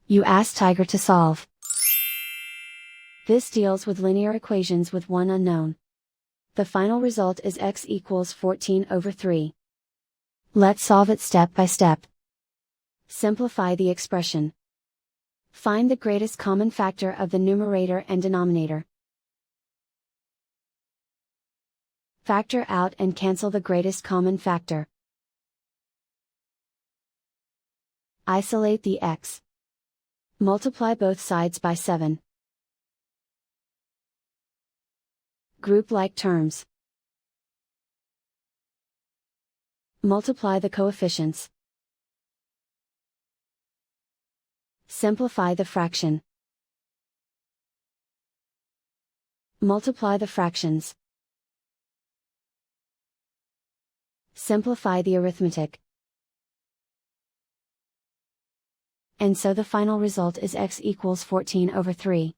You ask Tiger to solve. This deals with linear equations with one unknown. The final result is x equals 14/3. Let's solve it step by step. Simplify the expression. Find the greatest common factor of the numerator and denominator. Factor out and cancel the greatest common factor. Isolate the x. Multiply both sides by 7. Group like terms. Multiply the coefficients. Simplify the fraction. Multiply the fractions. Simplify the arithmetic. And so the final result is x equals 14/3.